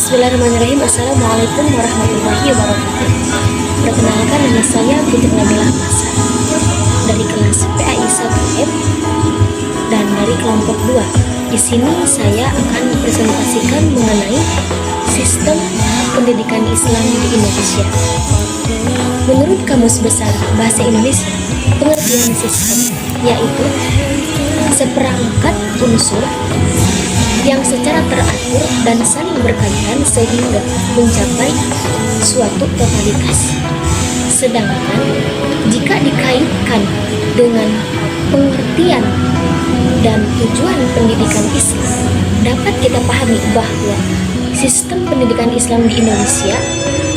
Bismillahirrahmanirrahim. Assalamualaikum warahmatullahi wabarakatuh. Perkenalkan, nama saya Putri Nabila Masa dari kelas PAI 1F dan dari kelompok 2. Di sini saya akan presentasikan mengenai sistem pendidikan Islam di Indonesia. Menurut Kamus Besar Bahasa Indonesia, pengertian sistem yaitu seperangkat unsur yang secara teratur dan saling berkaitan sehingga mencapai suatu totalitas. Sedangkan jika dikaitkan dengan pengertian dan tujuan pendidikan Islam, dapat kita pahami bahwa sistem pendidikan Islam di Indonesia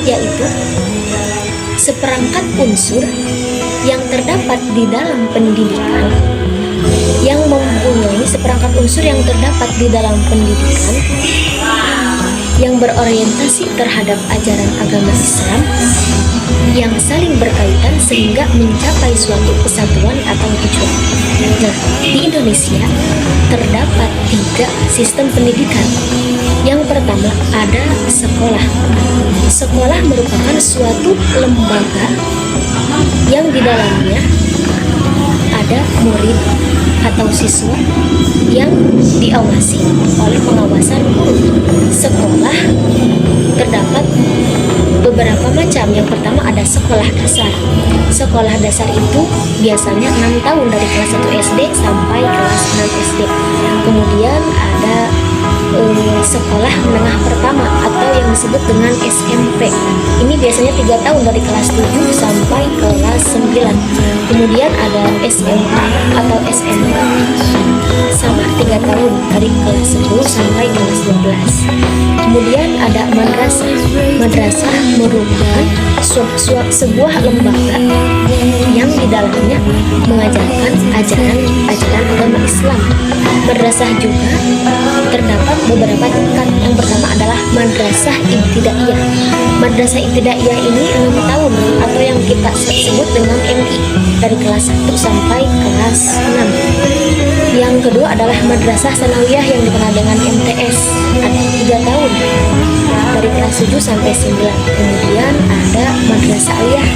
yaitu seperangkat unsur yang terdapat di dalam pendidikan, yang mempunyai seperangkat unsur yang terdapat di dalam pendidikan yang berorientasi terhadap ajaran agama Islam yang saling berkaitan sehingga mencapai suatu kesatuan atau tujuan. Nah, di Indonesia terdapat 3 sistem pendidikan. Yang pertama ada sekolah. Sekolah merupakan suatu lembaga yang di dalamnya ada murid atau siswa yang diawasi oleh pengawasan guru. Sekolah terdapat beberapa macam. Yang pertama ada sekolah dasar. Sekolah dasar itu biasanya 6 tahun dari kelas 1 SD sampai kelas 6 SD. Kemudian ada sekolah menengah pertama atau yang disebut dengan SMP. Ini biasanya 3 tahun dari kelas 7 sampai kelas 9. Kemudian ada SMA atau SMK, sama 3 tahun dari kelas 10 sampai kelas 12. Kemudian ada madrasah. Madrasah merupakan sebuah lembaga yang di dalamnya mengajarkan ajaran agama Islam. Madrasah juga terdapat beberapa tingkat. Yang pertama adalah madrasah ibtidaiyah. Madrasah ibtidaiyah ini 6 tahun atau yang kita sebut dengan MI, dari kelas 1 sampai kelas 6. Yang kedua adalah madrasah sanawiyah yang dikenal dengan MTS, ada 3 tahun dari kelas 7 sampai 9. Kemudian ada madrasah aliyah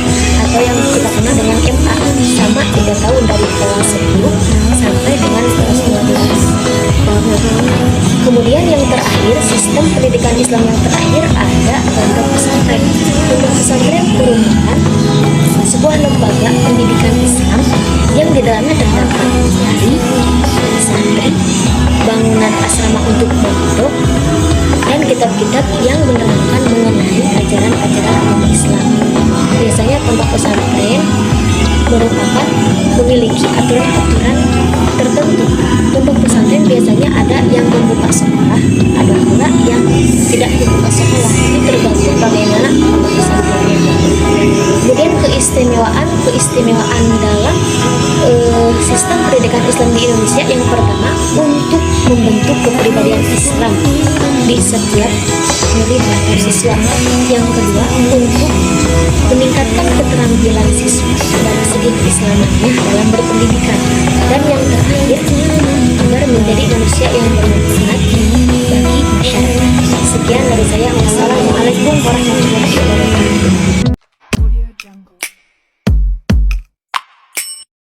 atau yang kita kenal dengan MA, sama 3 tahun dari kelas 10 sampai dengan kelas 12. Kemudian yang terakhir, sistem pendidikan Islam yang terakhir ada pondok pesantren. Pondok pesantren merupakan sebuah lembaga pendidikan Islam yang di dalamnya terdapat dari santri, bangunan asrama untuk pondok, dan kitab-kitab yang menerangkan mengenai ajaran-ajaran agama Islam. Biasanya pondok pesantren merupakan memiliki aturan-aturan tertentu. Pondok pesantren biasanya ada yang membuka sekolah, ada pula yang tidak membuka sekolah. Ini tergantung bagaimana pondok pesantrennya. Kemudian keistimewaan dalam sistem pendidikan Islam di Indonesia, yang pertama untuk membentuk kepribadian Islam di setiap murid atau siswa. Yang kedua untuk meningkatkan keterampilan siswa dari segi keislamannya dalam berpendidikan. Dan yang terakhir agar menjadi manusia yang bermanfaat